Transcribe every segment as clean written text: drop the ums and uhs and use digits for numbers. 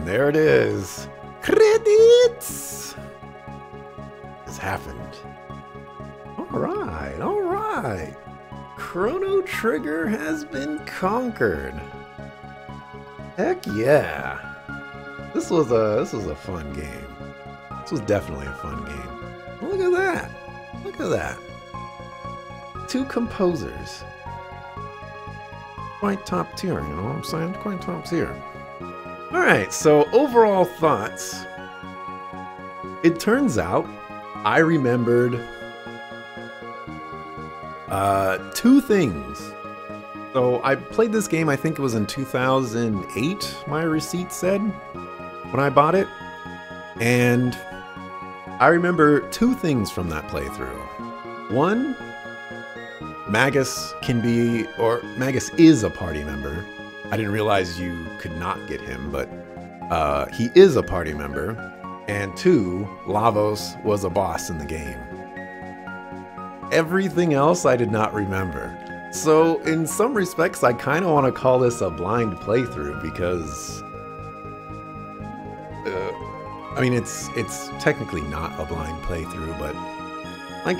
And there it is. Credits! It's happened. Alright, alright. Chrono Trigger has been conquered. Heck yeah. This was a fun game. This was definitely a fun game. Look at that. Look at that. 2 composers. Quite top tier, you know what I'm saying? Quite top tier. Alright, so overall thoughts. It turns out I remembered 2 things. So I played this game, I think it was in 2008, my receipt said, when I bought it. And I remember 2 things from that playthrough. One, Magus Magus is a party member. I didn't realize you could not get him, but he is a party member. And 2, Lavos was a boss in the game. Everything else I did not remember. So in some respects, I kind of want to call this a blind playthrough because, I mean, it's technically not a blind playthrough, but like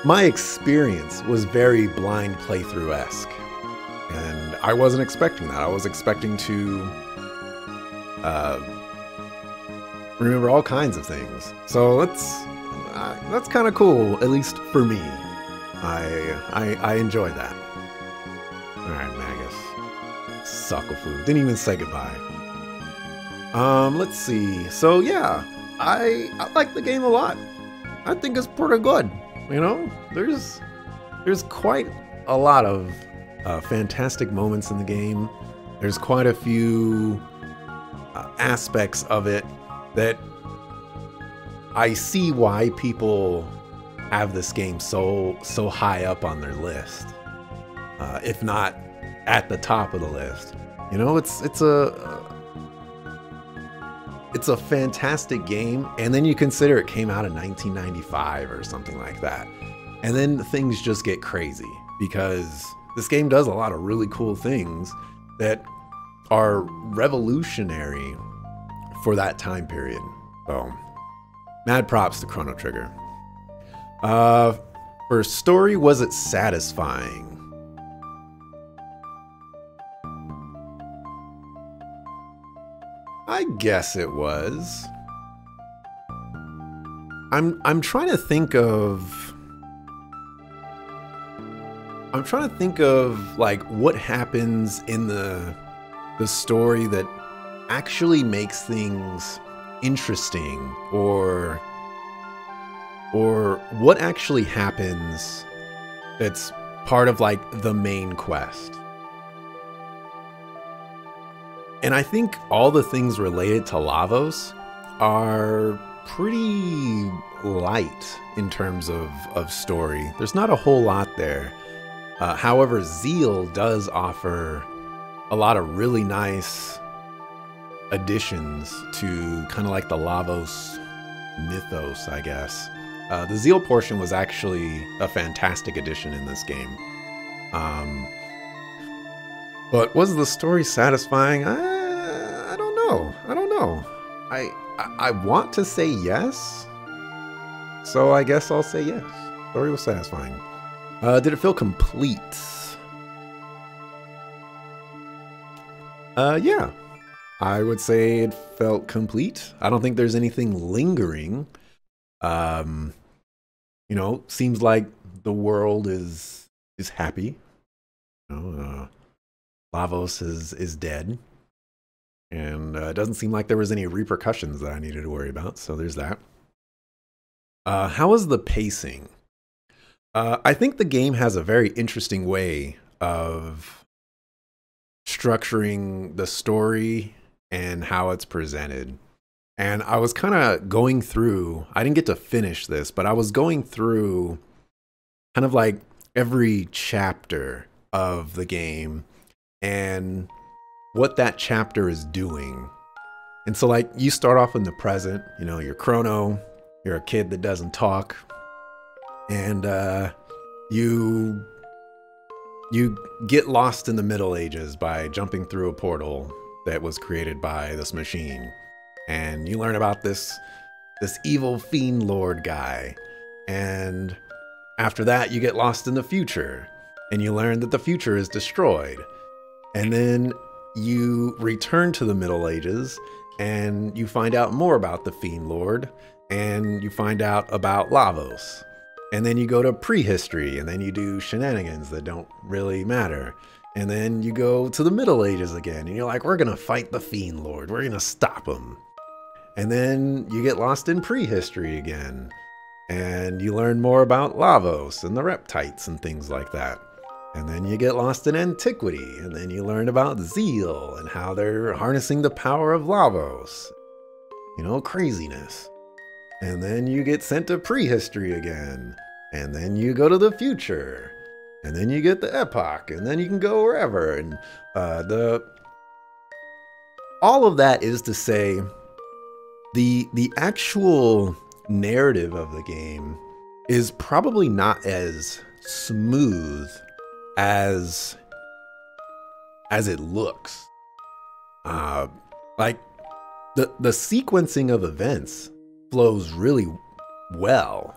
my experience was very blind playthrough-esque. And I wasn't expecting that. I was expecting to remember all kinds of things. So that's kind of cool, at least for me. I enjoy that. All right, Magus. Suckle food. Didn't even say goodbye. Let's see. So yeah, I like the game a lot. I think it's pretty good. You know, there's quite a lot of fantastic moments in the game. There's quite a few aspects of it that I see why people have this game so high up on their list, if not at the top of the list. You know, it's a fantastic game, and then you consider it came out in 1995 or something like that, and then things just get crazy because this game does a lot of really cool things that are revolutionary for that time period. So, mad props to Chrono Trigger. For story, was it satisfying? I guess it was. I'm trying to think of like what happens in the story that actually makes things interesting, or what actually happens that's part of like the main quest. And I think all the things related to Lavos are pretty light in terms of story. There's not a whole lot there. However, Zeal does offer a lot of really nice additions to kind of like the Lavos mythos, I guess. The Zeal portion was actually a fantastic addition in this game. But was the story satisfying? I don't know. I don't know. I want to say yes, so I guess I'll say yes. Story was satisfying. Did it feel complete? Yeah. I would say it felt complete. I don't think there's anything lingering. You know, seems like the world is happy. You know, Lavos is dead. And it doesn't seem like there was any repercussions that I needed to worry about, so there's that. How was the pacing? I think the game has a very interesting way of structuring the story and how it's presented. And I was kind of going through, I didn't get to finish this, but I was going through kind of like every chapter of the game and what that chapter is doing. And so like you start off in the present, you know, you're Chrono, you're a kid that doesn't talk, and you get lost in the Middle Ages by jumping through a portal that was created by this machine. And you learn about this evil fiend lord guy. And after that, you get lost in the future, and you learn that the future is destroyed. And then you return to the Middle Ages, and you find out more about the fiend lord, and you find out about Lavos. And then you go to prehistory, and then you do shenanigans that don't really matter. And then you go to the Middle Ages again, and you're like, we're gonna fight the fiend lord, we're gonna stop him. And then you get lost in prehistory again, and you learn more about Lavos and the Reptites and things like that. And then you get lost in antiquity, and then you learn about Zeal and how they're harnessing the power of Lavos. You know, craziness. And then you get sent to prehistory again, and then you go to the future, and then you get the epoch, and then you can go wherever. And all of that is to say, the actual narrative of the game is probably not as smooth as it looks. Like the sequencing of events flows really well,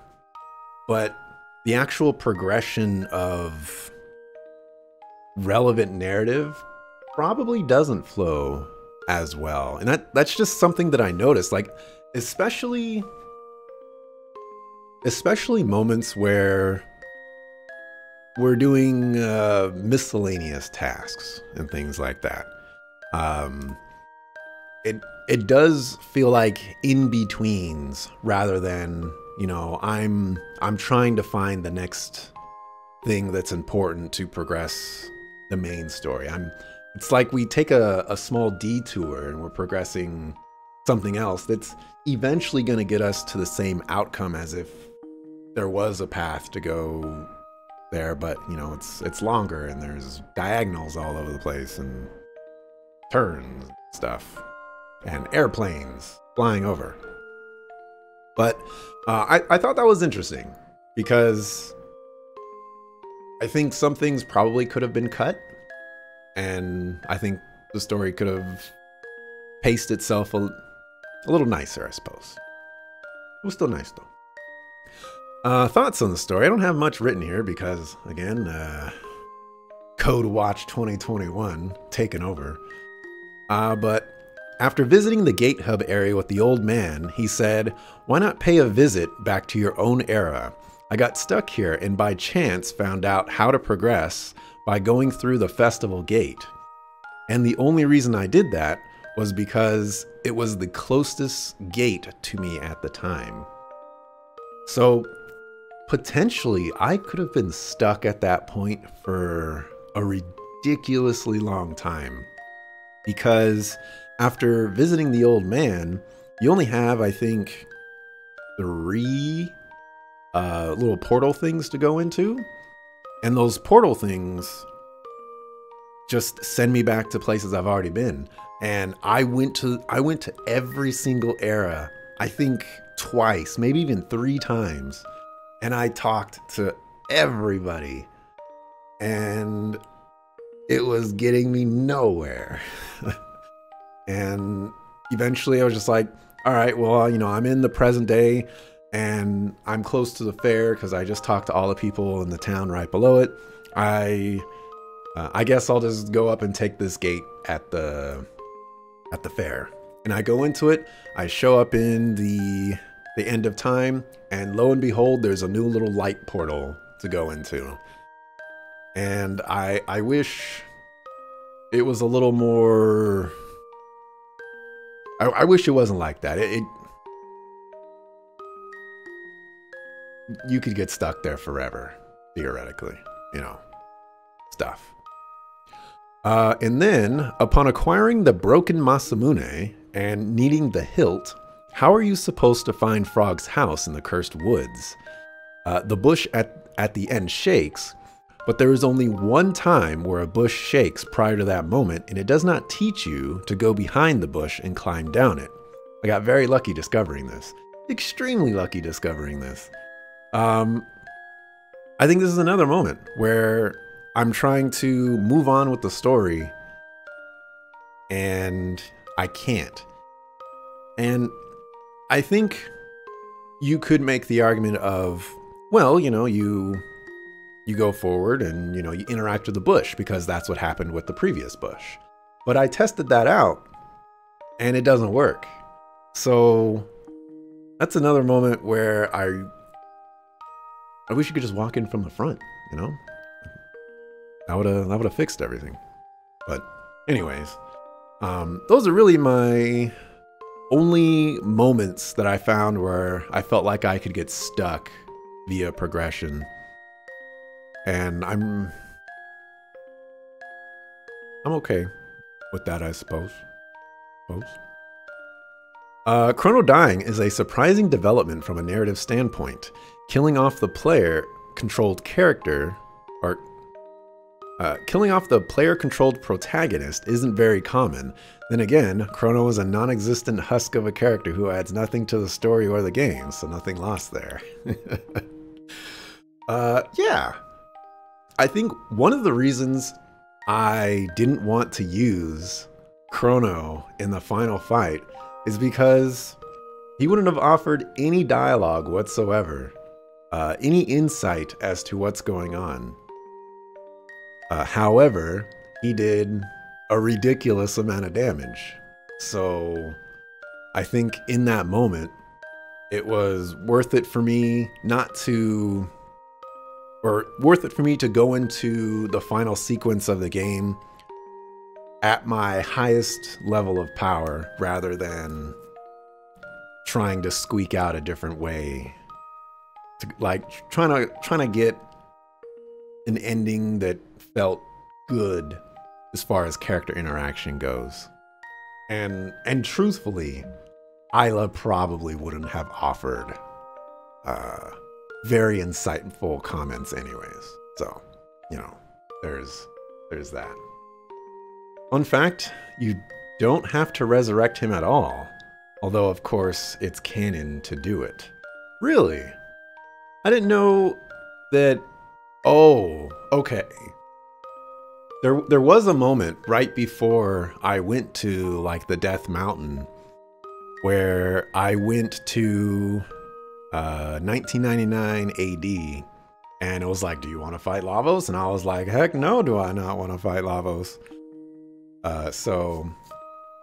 but the actual progression of relevant narrative probably doesn't flow as well. And that's just something that I noticed, like especially moments where we're doing miscellaneous tasks and things like that. It does feel like in-betweens rather than, you know, I'm trying to find the next thing that's important to progress the main story. It's like we take a small detour and we're progressing something else that's eventually going to get us to the same outcome as if there was a path to go there, but you know, it's longer and there's diagonals all over the place and turns and stuff and airplanes flying over. But I thought that was interesting because I think some things probably could have been cut, and I think the story could have paced itself a little nicer, I suppose. It was still nice though. Thoughts on the story? I don't have much written here because, again, Code Watch 2021 taken over. But after visiting the Gate Hub area with the old man, he said, "Why not pay a visit back to your own era? I got stuck here and by chance found out how to progress by going through the festival gate. And the only reason I did that was because it was the closest gate to me at the time." So potentially I could have been stuck at that point for a ridiculously long time, because after visiting the old man, you only have, I think, 3 little portal things to go into. And those portal things just send me back to places I've already been. And I went to every single era, I think twice, maybe even 3 times. And I talked to everybody. And it was getting me nowhere. And eventually I was just like, all right, well, you know, I'm in the present day and I'm close to the fair because I just talked to all the people in the town right below it. I guess I'll just go up and take this gate at the fair. And I go into it, I show up in the end of time, and lo and behold, there's a new little light portal to go into. And I wish it was a little more... I wish it wasn't like that. You could get stuck there forever, theoretically, you know, stuff. And then, upon acquiring the broken Masamune and needing the hilt, how are you supposed to find Frog's house in the cursed woods? The bush at the end shakes, but there is only one time where a bush shakes prior to that moment, and it does not teach you to go behind the bush and climb down it. I got very lucky discovering this. Extremely lucky discovering this. I think this is another moment where I'm trying to move on with the story, and I can't. And I think you could make the argument of, well, you know, you go forward and, you know, you interact with the bush because that's what happened with the previous bush. But I tested that out and it doesn't work. So that's another moment where I wish you could just walk in from the front, you know? That would have fixed everything. But anyways, those are really my only moments that I found where I felt like I could get stuck via progression. And I'm okay with that, I suppose. Chrono dying is a surprising development from a narrative standpoint. Killing off the player-controlled character, or killing off the player-controlled protagonist isn't very common. Then again, Chrono is a non-existent husk of a character who adds nothing to the story or the game, so nothing lost there. Yeah. I think one of the reasons I didn't want to use Chrono in the final fight is because he wouldn't have offered any dialogue whatsoever, any insight as to what's going on. However, he did a ridiculous amount of damage. So I think in that moment, it was worth it for me to go into the final sequence of the game at my highest level of power rather than trying to squeak out a different way, like trying to get an ending that felt good as far as character interaction goes. And truthfully, Isla probably wouldn't have offered very insightful comments anyways. So, you know, there's that. Fun fact, you don't have to resurrect him at all. Although, of course, it's canon to do it. Really? I didn't know that... Oh, okay. There was a moment right before I went to, like, the Death Mountain where I went to 1999 AD, and it was like, do you want to fight Lavos? And I was like, heck no, do I not want to fight Lavos? So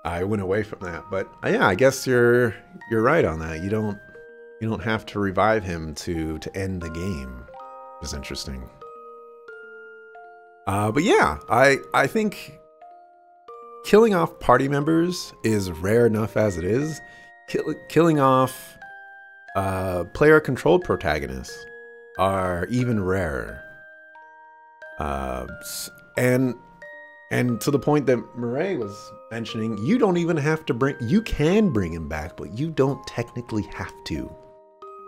I went away from that. But yeah, I guess you're right on that. You don't have to revive him to end the game. It's interesting. But yeah, I think killing off party members is rare enough as it is. Killing off player-controlled protagonists are even rarer. And to the point that Murray was mentioning, you don't even have to you can bring him back, but you don't technically have to,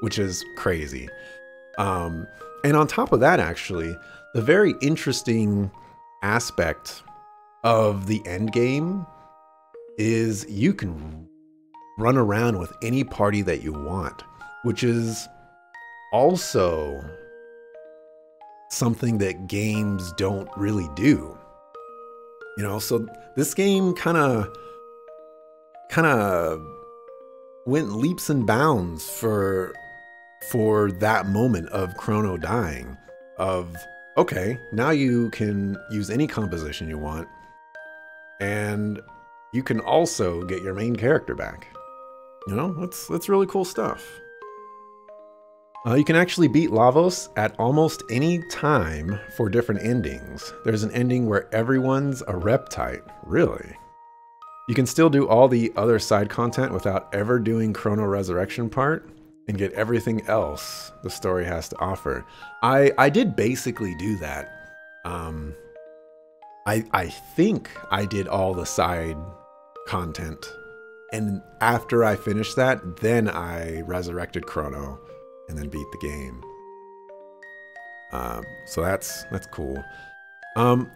which is crazy. And on top of that, actually, the very interesting aspect of the end game is you can run around with any party that you want, which is also something that games don't really do. You know, so this game kind of went leaps and bounds for that moment of Chrono dying. Of, okay, now you can use any composition you want, and you can also get your main character back. You know, that's really cool stuff. You can actually beat Lavos at almost any time for different endings. There's an ending where everyone's a reptite. Really? You can still do all the other side content without ever doing Chrono Resurrection part and get everything else the story has to offer. I did basically do that. I think I did all the side content. And after I finished that, then I resurrected Chrono and then beat the game. So that's cool. Well,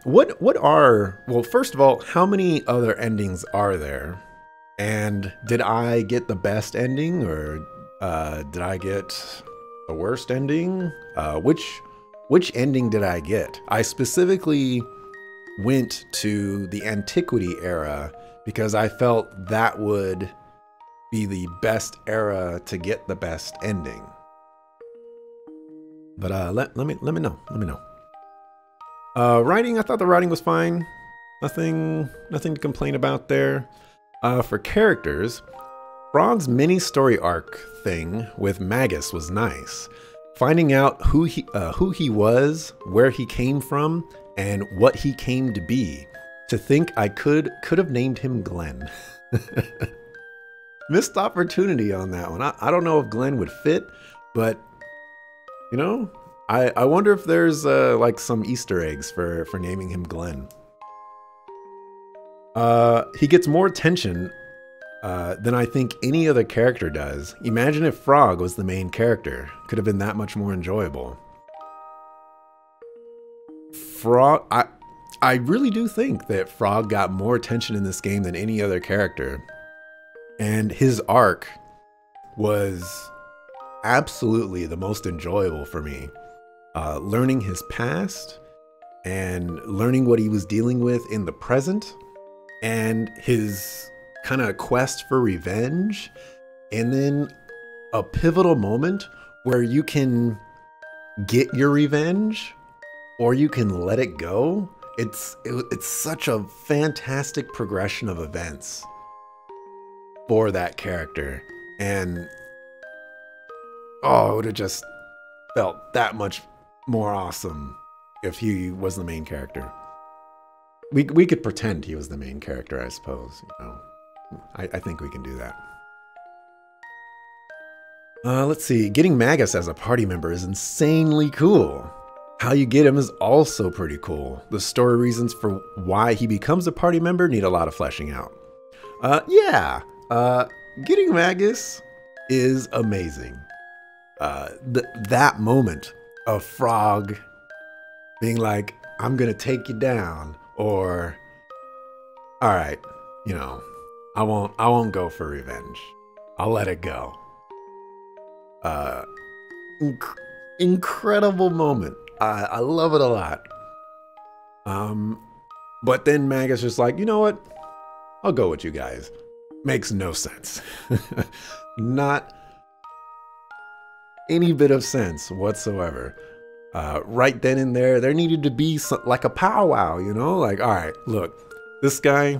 first of all, how many other endings are there? And did I get the best ending, or did I get the worst ending? Which ending did I get? I specifically went to the Antiquity era because I felt that would be the best era to get the best ending. But let me know. Let me know. Writing, I thought the writing was fine. Nothing to complain about there. For characters, Frog's mini story arc thing with Magus was nice. Finding out who he was, where he came from, and what he came to be. To think I could have named him Glenn. Missed opportunity on that one. I don't know if Glenn would fit, but you know, I wonder if there's like some Easter eggs for naming him Glenn. He gets more attention than I think any other character does. Imagine if Frog was the main character. Could have been that much more enjoyable. Frog, I really do think that Frog got more attention in this game than any other character. And his arc was absolutely the most enjoyable for me. Learning his past and learning what he was dealing with in the present and his kind of quest for revenge, and then a pivotal moment where you can get your revenge or you can let it go. It's such a fantastic progression of events for that character, and oh, it would have just felt that much more awesome if he was the main character. We could pretend he was the main character, I suppose. You know, I think we can do that. Let's see. Getting Magus as a party member is insanely cool. How you get him is also pretty cool. The story reasons for why he becomes a party member need a lot of fleshing out. Getting Magus is amazing. That moment of Frog being like, I'm gonna take you down, or all right, you know, I won't go for revenge. I'll let it go. Incredible moment. I love it a lot. But then Magus is like, you know what? I'll go with you guys. Makes no sense. Not any bit of sense whatsoever. Right then and there needed to be like a powwow, you know? Like, all right, look, this guy,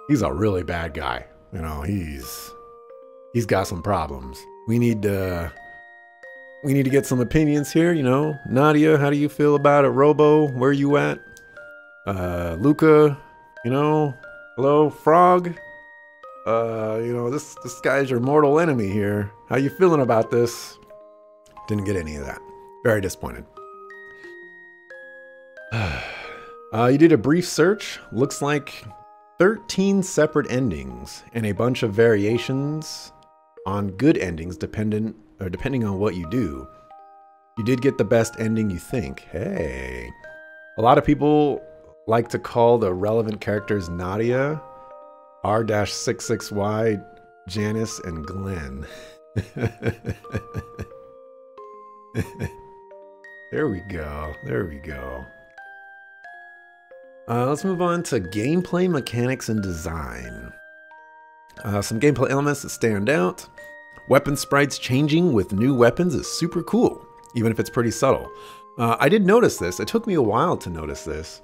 he's a really bad guy. You know, he's got some problems. We need to get some opinions here, you know. Nadia, how do you feel about it? Robo, where you at? Luca, you know, hello, Frog. You know, this guy's your mortal enemy here. How you feeling about this? Didn't get any of that. Very disappointed. You did a brief search. Looks like 13 separate endings and a bunch of variations on good endings depending on what you do. You did get the best ending, you think. Hey. A lot of people like to call the relevant characters Nadia, R-66Y, Janice, and Glenn. There we go. There we go. Let's move on to gameplay mechanics and design. Some gameplay elements that stand out. Weapon sprites changing with new weapons is super cool, even if it's pretty subtle. I did notice this. It took me a while to notice this.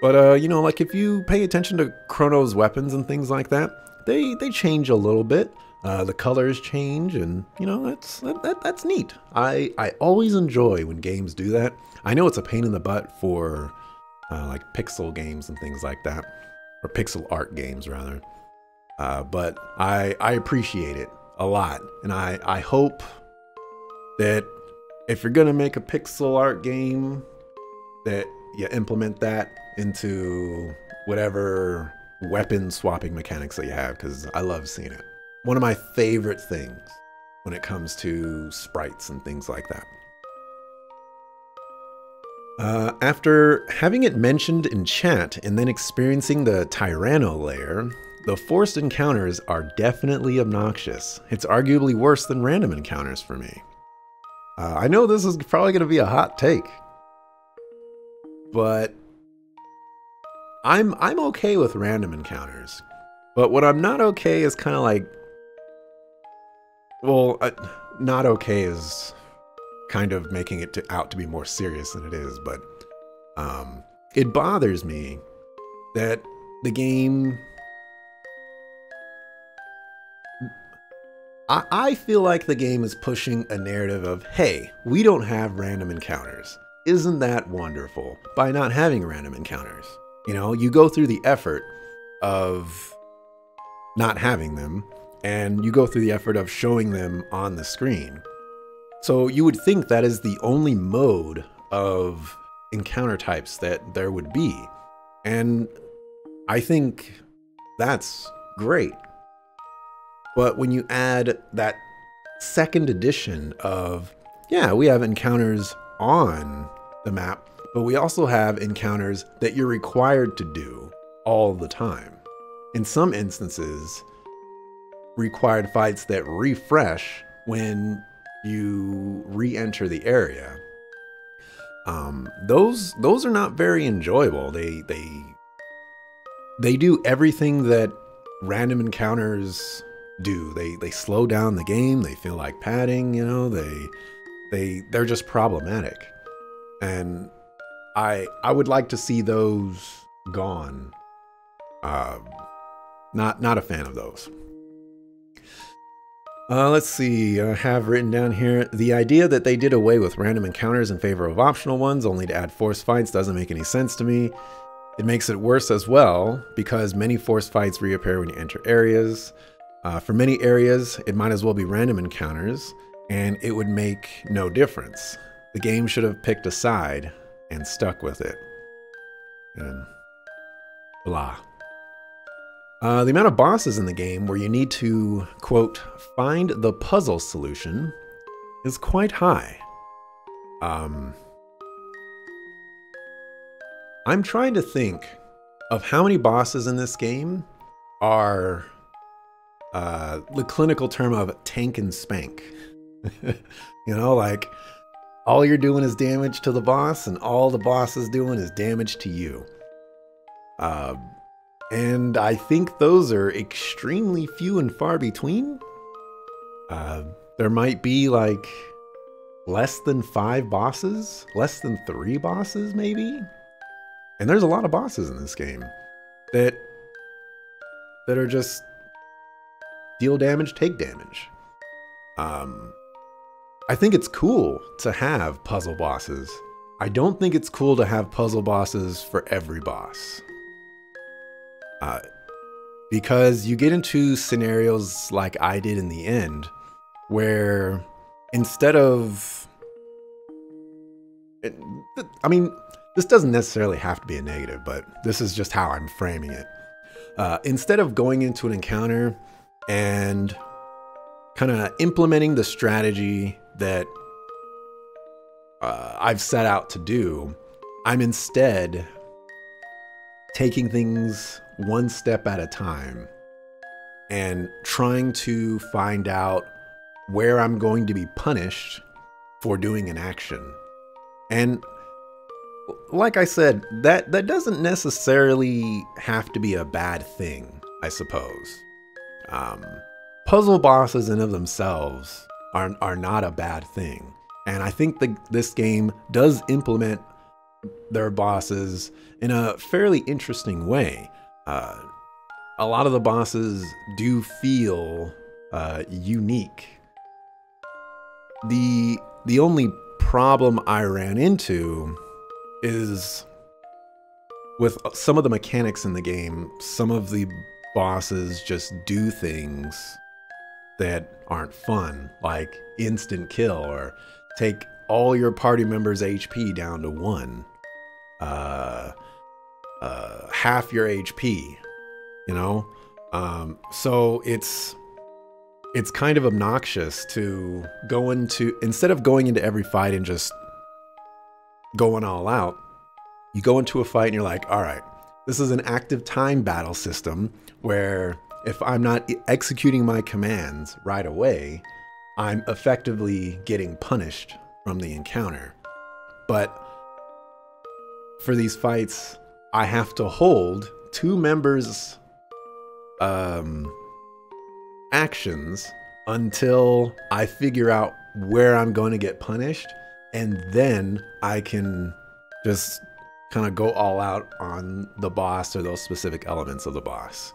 But, you know, like if you pay attention to Chrono's weapons and things like that, they change a little bit. The colors change, and, you know, that's neat. I always enjoy when games do that. I know it's a pain in the butt for like pixel games and things like that, or pixel art games rather. But I appreciate it a lot, and I hope that if you're gonna make a pixel art game, that you implement that into whatever weapon swapping mechanics that you have, because I love seeing it. One of my favorite things when it comes to sprites and things like that. After having it mentioned in chat and then experiencing the Tyranno layer, the forced encounters are definitely obnoxious. It's arguably worse than random encounters for me. I know this is probably going to be a hot take, but I'm okay with random encounters. But what I'm not okay is kind of like, well, not okay is kind of making it out to be more serious than it is, but it bothers me that the game, I feel like the game is pushing a narrative of, hey, we don't have random encounters. Isn't that wonderful? By not having random encounters. You know, you go through the effort of not having them, and you go through the effort of showing them on the screen. So you would think that is the only mode of encounter types that there would be. And I think that's great. But when you add that second addition of, yeah, we have encounters on the map, but we also have encounters that you're required to do all the time. In some instances, required fights that refresh when you re-enter the area. Those are not very enjoyable. They do everything that random encounters do. They slow down the game. They feel like padding, you know, they're just problematic. And I would like to see those gone. Not a fan of those. Let's see, I have written down here, the idea that they did away with random encounters in favor of optional ones only to add forced fights doesn't make any sense to me. It makes it worse as well, because many forced fights reappear when you enter areas. For many areas, it might as well be random encounters, and it would make no difference. The game should have picked a side and stuck with it. And blah. The amount of bosses in the game where you need to, quote, find the puzzle solution is quite high. I'm trying to think of how many bosses in this game are the clinical term of tank and spank. You know, like all you're doing is damage to the boss and all the boss is doing is damage to you. And I think those are extremely few and far between. There might be like less than 5 bosses, less than 3 bosses maybe. And there's a lot of bosses in this game that are just deal damage, take damage. I think it's cool to have puzzle bosses. I don't think it's cool to have puzzle bosses for every boss. Because you get into scenarios like I did in the end, where instead of, I mean, this doesn't necessarily have to be a negative, but this is just how I'm framing it. Instead of going into an encounter and kind of implementing the strategy that I've set out to do, I'm instead taking things one step at a time and trying to find out where I'm going to be punished for doing an action. And like I said, that doesn't necessarily have to be a bad thing, I suppose. Puzzle bosses in of themselves are not a bad thing. And I think this game does implement their bosses in a fairly interesting way. A lot of the bosses do feel unique. The only problem I ran into is with some of the mechanics in the game. Some of the bosses just do things that aren't fun, like instant kill or take all your party members' HP down to 1. Half your HP, you know? So it's kind of obnoxious to go into, instead of going into every fight and just going all out, you go into a fight and you're like, all right, this is an active time battle system where if I'm not executing my commands right away, I'm effectively getting punished from the encounter. But for these fights, I have to hold 2 members actions until I figure out where I'm going to get punished, and then I can just kind of go all out on the boss or those specific elements of the boss.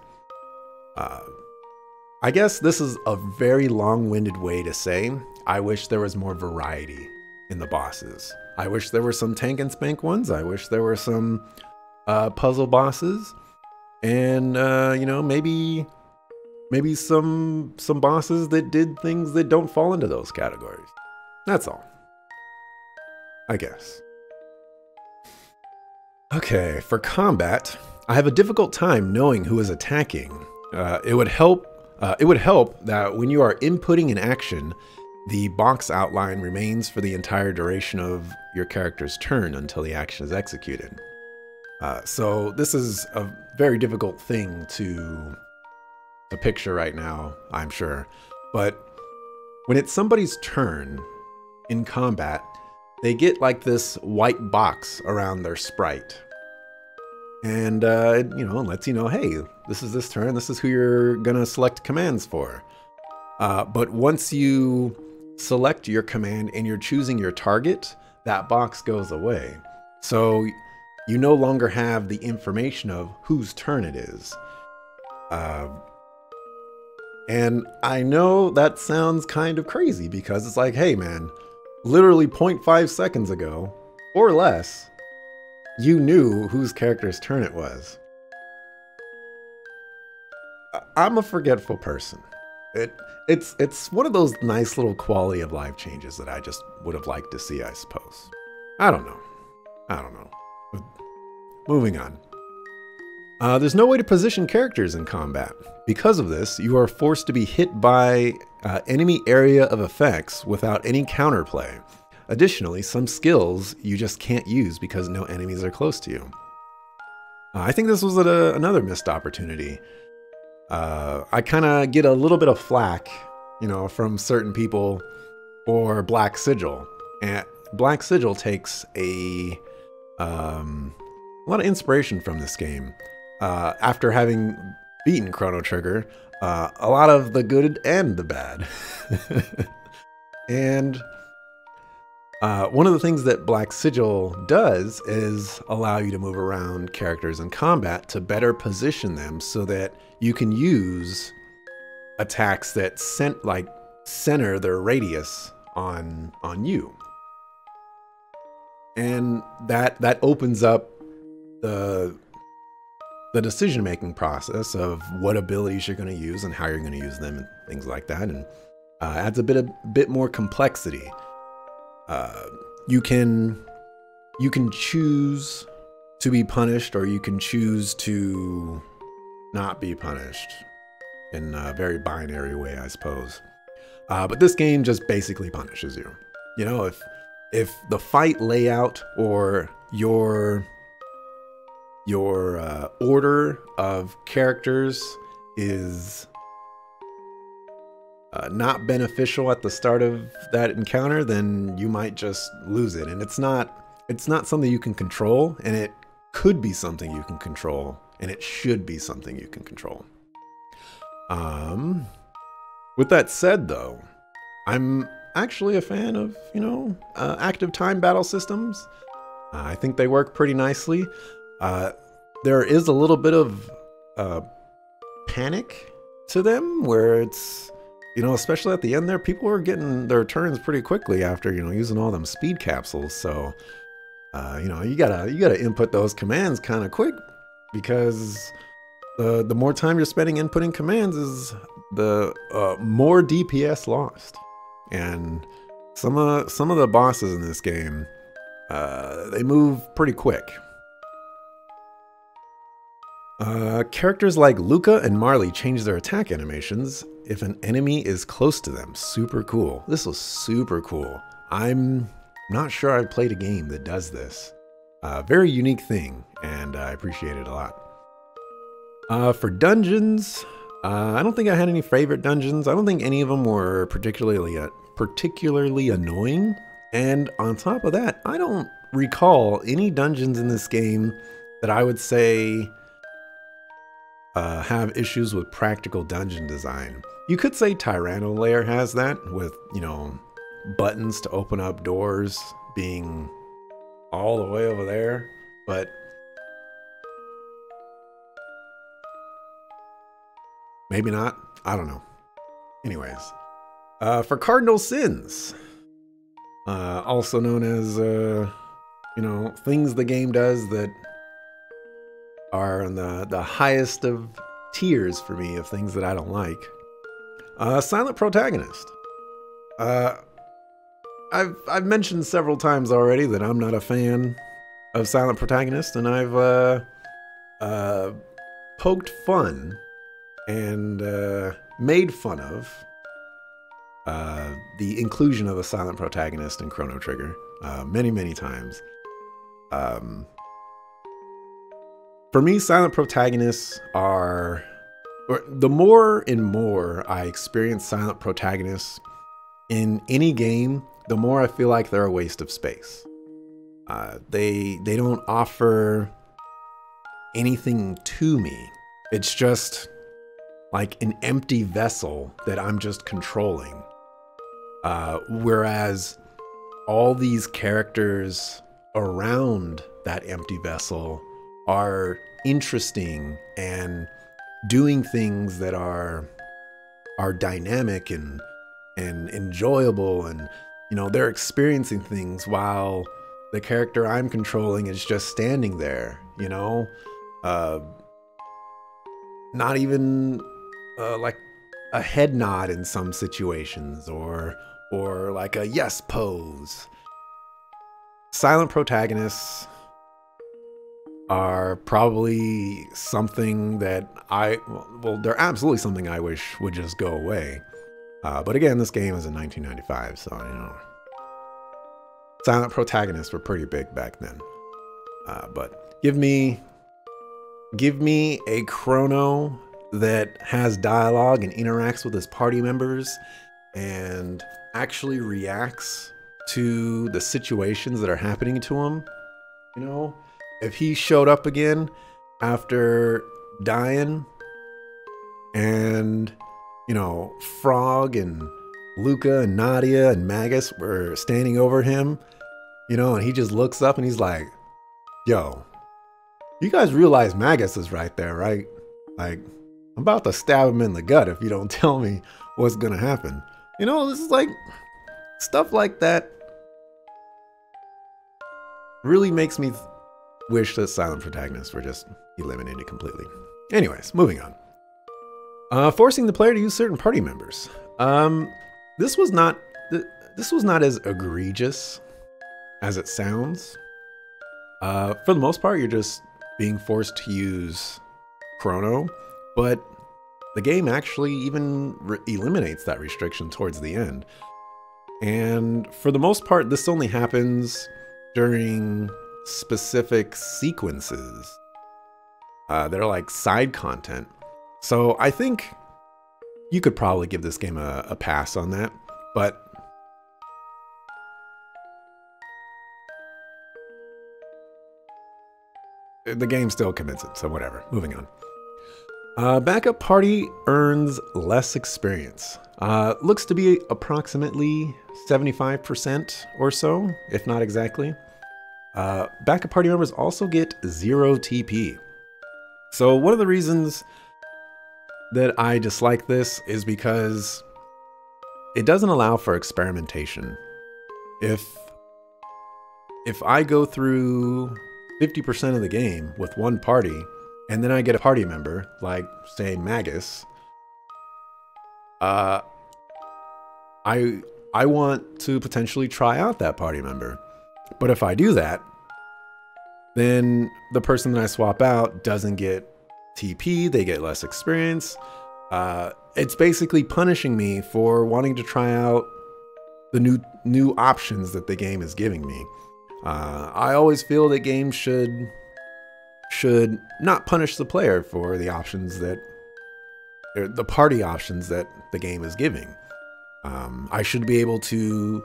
I guess this is a very long-winded way to say I wish there was more variety in the bosses. I wish there were some tank and spank ones. I wish there were some puzzle bosses, and you know, maybe some bosses that did things that don't fall into those categories. That's all, I guess. Okay, for combat, I have a difficult time knowing who is attacking. It would help that when you are inputting an action, the box outline remains for the entire duration of your character's turn until the action is executed. So this is a very difficult thing to picture right now, I'm sure. But when it's somebody's turn in combat, they get like this white box around their sprite. And, you know, it lets you know, hey, this is this turn, this is who you're gonna select commands for. But once you select your command and you're choosing your target, that box goes away. So you no longer have the information of whose turn it is. And I know that sounds kind of crazy because it's like, hey man, literally 0.5 seconds ago, or less, you knew whose character's turn it was. I'm a forgetful person. It's one of those nice little quality of life changes that I just would have liked to see, I suppose. I don't know. Moving on. There's no way to position characters in combat. Because of this, you are forced to be hit by enemy area of effects without any counterplay. Additionally, some skills you just can't use because no enemies are close to you. I think this was another missed opportunity. I kind of get a little bit of flack, you know, from certain people for Black Sigil. And Black Sigil takes a lot of inspiration from this game. After having beaten Chrono Trigger, a lot of the good and the bad. And one of the things that Black Sigil does is allow you to move around characters in combat to better position them so that you can use attacks that center their radius on you. And that opens up the decision-making process of what abilities you're going to use and how you're going to use them and things like that, and adds a bit more complexity. You can choose to be punished, or you can choose to not be punished in a very binary way, I suppose. But this game just basically punishes you. You know, if the fight layout or your order of characters is not beneficial at the start of that encounter, then you might just lose it. And it's not something you can control, and it could be something you can control, and it should be something you can control. With that said, though, I'm actually a fan of, you know, active time battle systems. I think they work pretty nicely. There is a little bit of panic to them, where it's, you know, especially at the end there, people are getting their turns pretty quickly after, you know, using all them speed capsules. So, you know, you gotta input those commands kind of quick, because the more time you're spending inputting commands is the more DPS lost. And some of the bosses in this game, they move pretty quick. Characters like Luca and Marley change their attack animations if an enemy is close to them. Super cool. This was super cool. I'm not sure I've played a game that does this. Very unique thing, and I appreciate it a lot. For dungeons, I don't think I had any favorite dungeons. I don't think any of them were particularly annoying. And on top of that, I don't recall any dungeons in this game that I would say have issues with practical dungeon design. You could say Tyranno Lair has that with, you know, buttons to open up doors being all the way over there, but maybe not. I don't know. Anyways, for cardinal sins, also known as, you know, things the game does that are on the highest of tiers for me of things that I don't like. Silent protagonist. I've mentioned several times already that I'm not a fan of silent protagonist, and I've poked fun and made fun of the inclusion of a silent protagonist in Chrono Trigger many times. For me, silent protagonists are, or the more and more I experience silent protagonists in any game, the more I feel like they're a waste of space. They don't offer anything to me. It's just like an empty vessel that I'm just controlling. Whereas all these characters around that empty vessel are interesting and doing things that are dynamic and enjoyable, and you know, they're experiencing things while the character I'm controlling is just standing there, you know, not even like a head nod in some situations, or like a yes pose. Silent protagonists are probably something that well, they're absolutely something I wish would just go away. But again, this game is in 1995, so, you know, silent protagonists were pretty big back then. But give me a Chrono that has dialogue and interacts with his party members and actually reacts to the situations that are happening to him. You know, if he showed up again after dying and, you know, Frog and Luca and Nadia and Magus were standing over him, you know, and he just looks up and he's like, yo, you guys realize Magus is right there, right? Like, I'm about to stab him in the gut if you don't tell me what's gonna happen. You know, this is like, stuff like that really makes me wish that silent protagonists were just eliminated completely. Anyways, moving on. Forcing the player to use certain party members. This was not as egregious as it sounds. For the most part, you're just being forced to use Chrono, but the game actually even eliminates that restriction towards the end. And for the most part, this only happens during specific sequences that are like side content. So I think you could probably give this game a pass on that, but the game still commits it, so whatever. Moving on. Backup party earns less experience. Looks to be approximately 75% or so, if not exactly. Backup party members also get 0 TP. So one of the reasons that I dislike this is because it doesn't allow for experimentation. If I go through 50% of the game with one party, and then I get a party member, like, say, Magus, I want to potentially try out that party member. But if I do that, then the person that I swap out doesn't get TP, they get less experience. It's basically punishing me for wanting to try out the new options that the game is giving me. I always feel that games should not punish the player for the options that, or the party options that the game is giving. I should be able to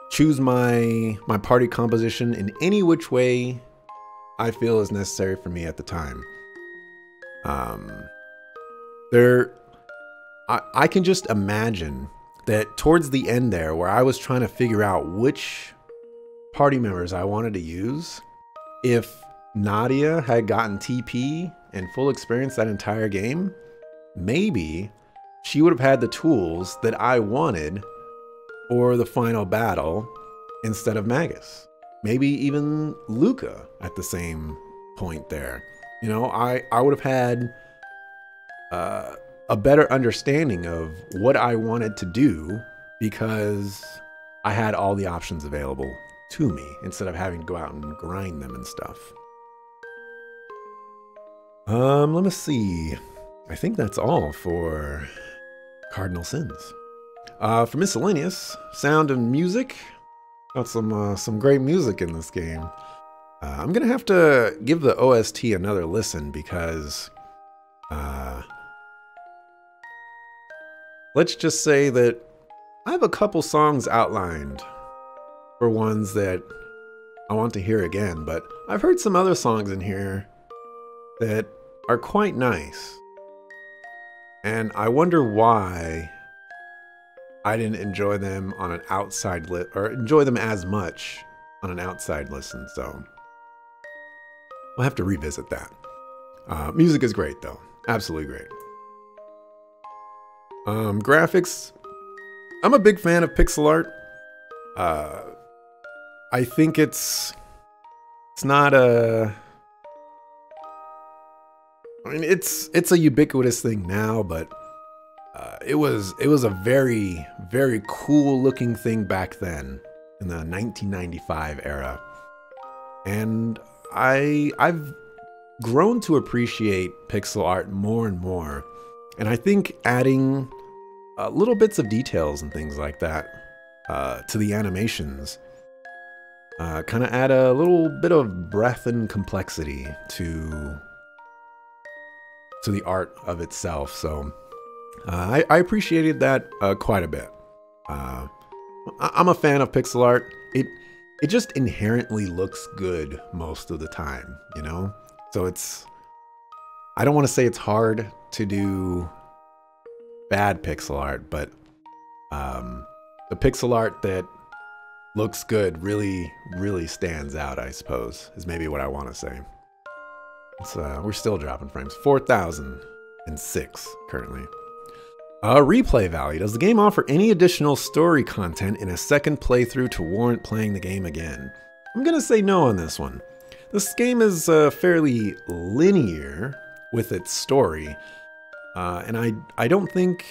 choose my party composition in any which way I feel is necessary for me at the time. Um, there, I can just imagine that towards the end there, where I was trying to figure out which party members I wanted to use, if Nadia had gotten TP and full experience that entire game, maybe she would have had the tools that I wanted for the final battle instead of Magus. Maybe even Luca at the same point there. You know, I would have had a better understanding of what I wanted to do because I had all the options available to me instead of having to go out and grind them and stuff. Let me see. I think that's all for Cardinal Sins. For miscellaneous, sound and music. Got some great music in this game. I'm gonna have to give the OST another listen because let's just say that I have a couple songs outlined for ones that I want to hear again, but I've heard some other songs in here that are quite nice. And I wonder why I didn't enjoy them on an outside or enjoy them as much on an outside listen, so I'll have to revisit that. Music is great though, absolutely great. Graphics, I'm a big fan of pixel art. I think it's not a, I mean, it's a ubiquitous thing now, but it was a very, very cool looking thing back then in the 1995 era. And I've grown to appreciate pixel art more and more. And I think adding little bits of details and things like that to the animations kind of add a little bit of breadth and complexity to the art of itself. So I appreciated that quite a bit. I'm a fan of pixel art. It just inherently looks good most of the time, you know? So I don't want to say it's hard to do bad pixel art, but the pixel art that looks good really, really stands out, I suppose, is maybe what I want to say. We're still dropping frames. 4,006 currently. Replay value. Does the game offer any additional story content in a second playthrough to warrant playing the game again? I'm going to say no on this one. This game is fairly linear with its story, and I don't think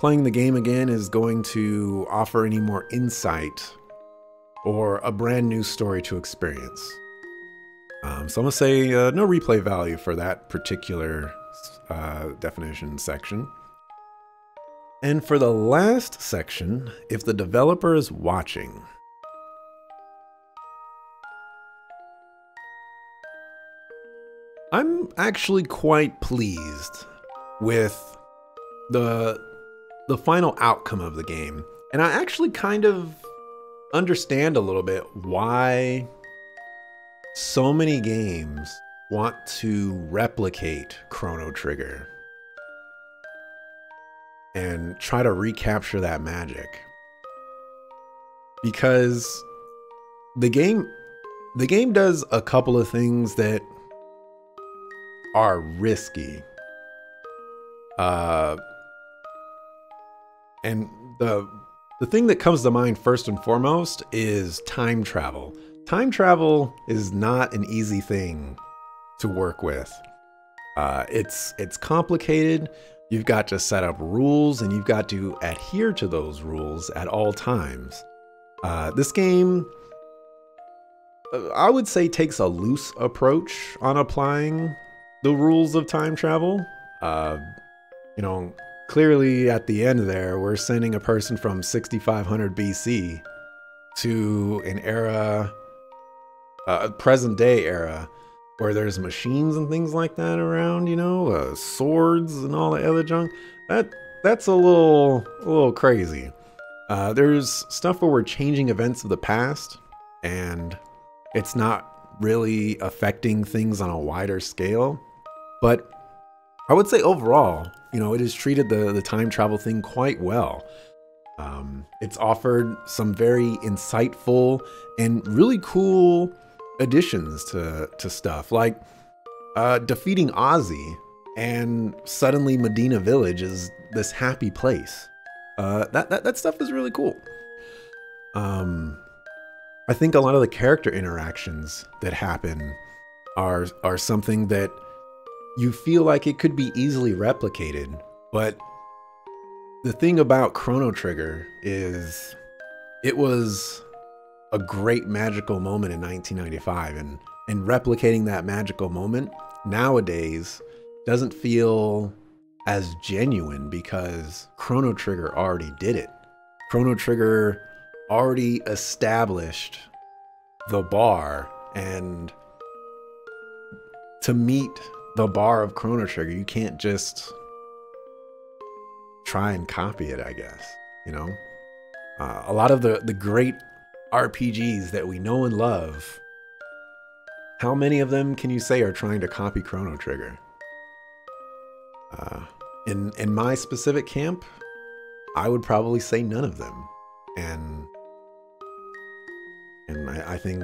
playing the game again is going to offer any more insight or a brand new story to experience. So I'm going to say no replay value for that particular definition section. And for the last section, if the developer is watching. I'm actually quite pleased with the final outcome of the game. And I actually kind of understand a little bit why so many games want to replicate Chrono Trigger and try to recapture that magic. Because the game does a couple of things that are risky. And the thing that comes to mind first and foremost is time travel. Time travel is not an easy thing to work with. It's complicated. You've got to set up rules and you've got to adhere to those rules at all times. This game, I would say, takes a loose approach on applying the rules of time travel. You know, clearly at the end there, we're sending a person from 6500 BC to an era, a present day era, where there's machines and things like that around, you know, swords and all the other junk. That's a little crazy. There's stuff where we're changing events of the past, and it's not really affecting things on a wider scale. But I would say overall, it has treated the time travel thing quite well. It's offered some very insightful and really cool additions to stuff, like defeating Ozzy, and suddenly Medina Village is this happy place. That stuff is really cool. I think a lot of the character interactions that happen are something that you feel like it could be easily replicated, but the thing about Chrono Trigger is it was a great magical moment in 1995, and replicating that magical moment nowadays doesn't feel as genuine because Chrono Trigger already did it. Chrono Trigger already established the bar, and to meet the bar of Chrono Trigger, you can't just try and copy it, I guess. A lot of the great RPGs that we know and love, how many of them can you say are trying to copy Chrono Trigger? In my specific camp, I would probably say none of them, and I think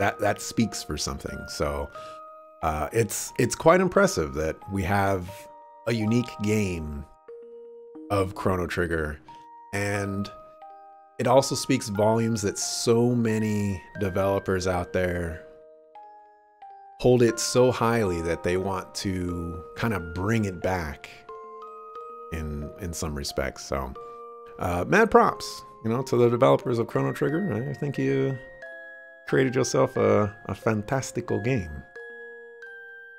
that speaks for something. So it's quite impressive that we have a unique game of Chrono Trigger, and it also speaks volumes that so many developers out there hold it so highly that they want to kind of bring it back in some respects. So mad props, to the developers of Chrono Trigger. I think you created yourself a fantastical game.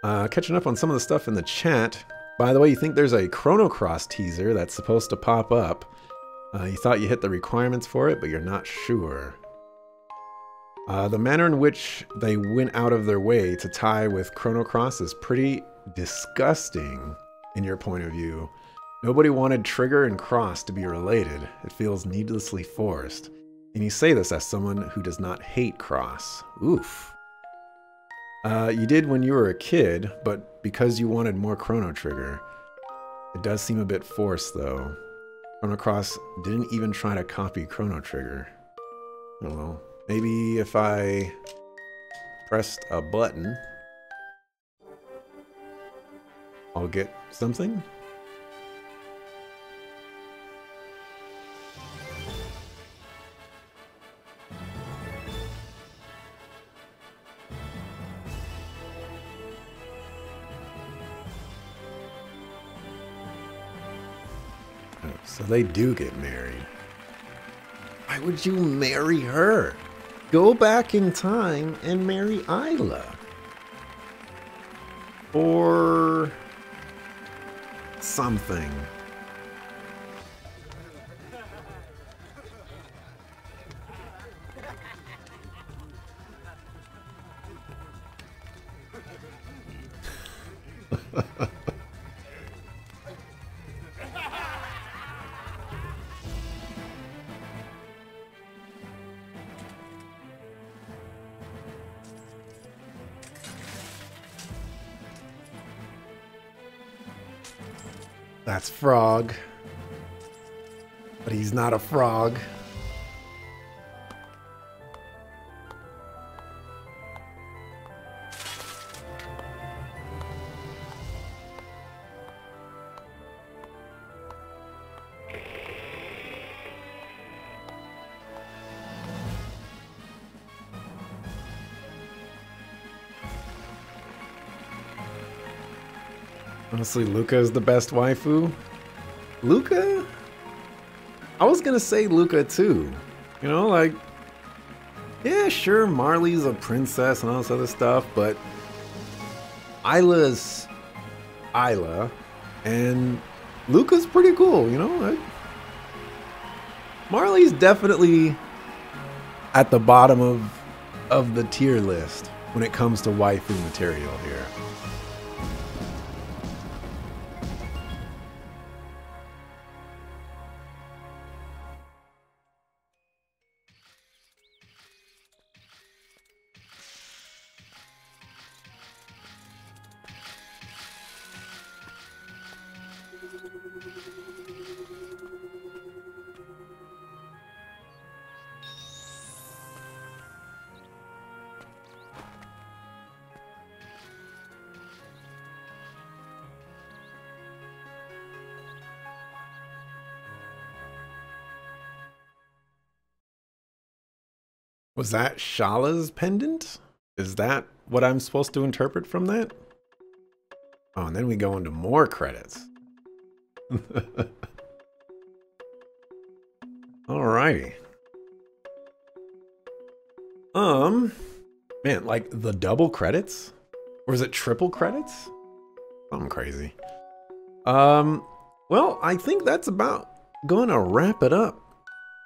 Catching up on some of the stuff in the chat. By the way, you think there's a Chrono Cross teaser that's supposed to pop up. You thought you hit the requirements for it, but you're not sure. The manner in which they went out of their way to tie with Chrono Cross is pretty disgusting in your point of view. Nobody wanted Trigger and Cross to be related. It feels needlessly forced. And you say this as someone who does not hate Cross. Oof. You did when you were a kid, but because you wanted more Chrono Trigger. It does seem a bit forced, though. Chrono Cross didn't even try to copy Chrono Trigger. I don't know. Maybe if I pressed a button, I'll get something? So they do get married. Why would you marry her? Go back in time and marry Isla. Or something. That's Frog. But he's not a frog. Honestly, Luca is the best waifu. Luca? I was gonna say Luca too. Like, yeah, sure, Marley's a princess and all this other stuff, but Isla's Isla, and Luca's pretty cool, Like, Marley's definitely at the bottom of the tier list when it comes to waifu material here. Was that Shala's pendant? Is that what I'm supposed to interpret from that? Oh, and then we go into more credits. Alrighty. Man, like the double credits? Or is it triple credits? Something crazy. Well, I think that's about gonna wrap it up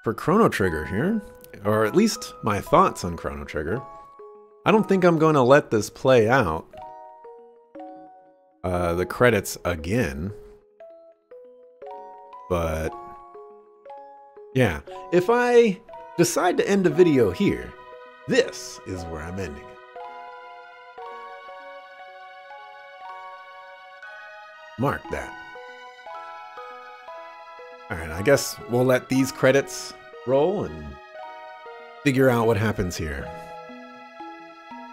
for Chrono Trigger here. Or at least my thoughts on Chrono Trigger. I don't think I'm going to let this play out. The credits again. But yeah, if I decide to end the video here, this is where I'm ending it. Mark that. Alright, I guess we'll let these credits roll and figure out what happens here.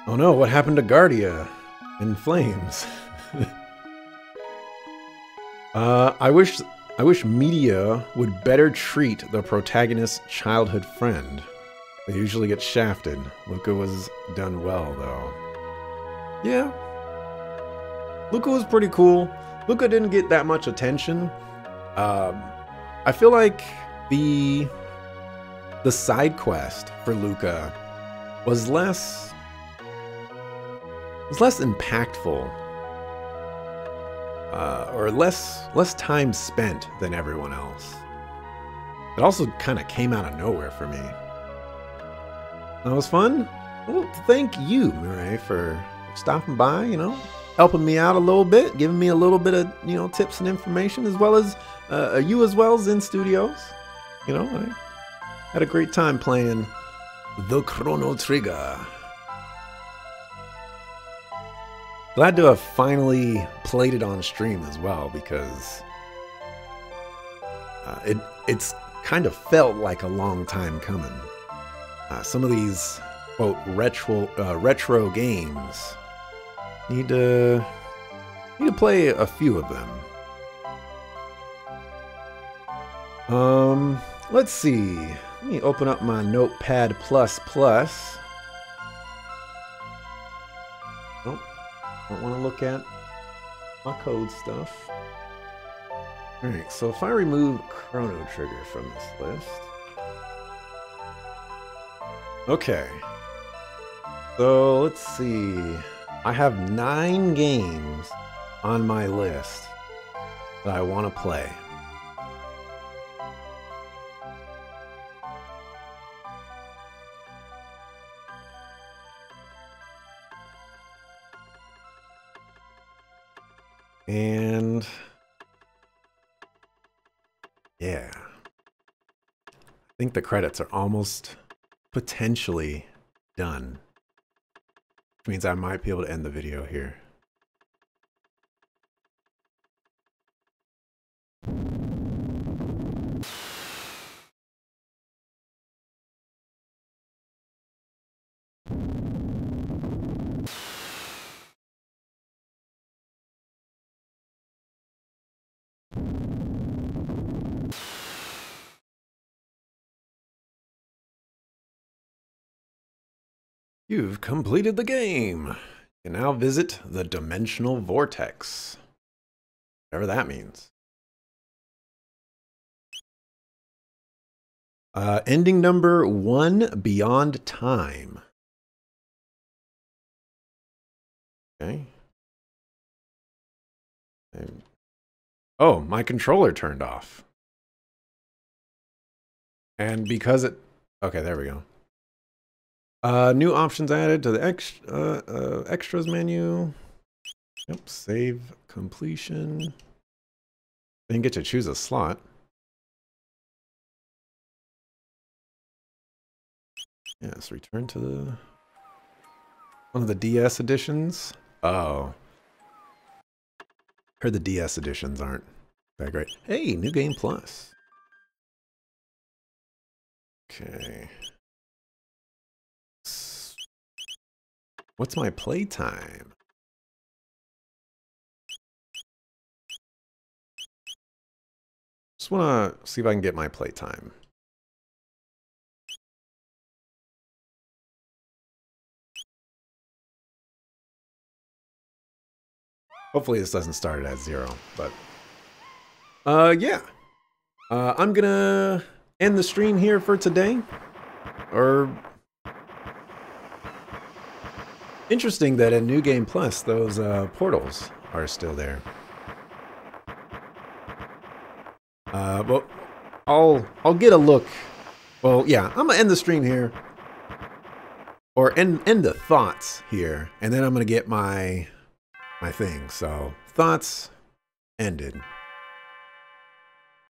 Oh no, what happened to Guardia in flames? I wish media would better treat the protagonist's childhood friend. They usually get shafted. Luca was done well, though. Yeah. Luca was pretty cool. Luca didn't get that much attention. I feel like the side quest for Luca was less impactful, or less time spent than everyone else. It also kind of came out of nowhere for me. That was fun. Well, thank you, Mireille, for stopping by, you know, helping me out a little bit, giving me a little bit of, you know, tips and information, as well as you as well as in studios. You know, I had a great time playing the Chrono Trigger. Glad to have finally played it on stream as well, because it's kind of felt like a long time coming. Some of these, quote, retro games need to play a few of them. Let's see. Let me open up my Notepad++. Oh, don't want to look at my code stuff. Alright, so if I remove Chrono Trigger from this list. Okay. So let's see. I have 9 games on my list that I want to play. And yeah, I think the credits are almost potentially done, which means I might be able to end the video here. You've completed the game. You can now visit the Dimensional Vortex. Whatever that means. Ending number 1, Beyond Time. Okay. Oh, my controller turned off. And because it... Okay, there we go. New options added to the extras menu. Yep, save completion. Didn't get to choose a slot. Yes, return to the one of the DS editions. Oh, heard the DS editions aren't Okay, great. Hey, New Game Plus. Okay. What's my playtime? Just want to see if I can get my playtime. Hopefully this doesn't start it at 0, but... yeah. I'm gonna end the stream here for today. Or... Interesting that in New Game Plus, those portals are still there. But I'll get a look. Well, yeah, I'm gonna end the stream here. Or end the thoughts here. And then I'm gonna get my thing. So, thoughts ended.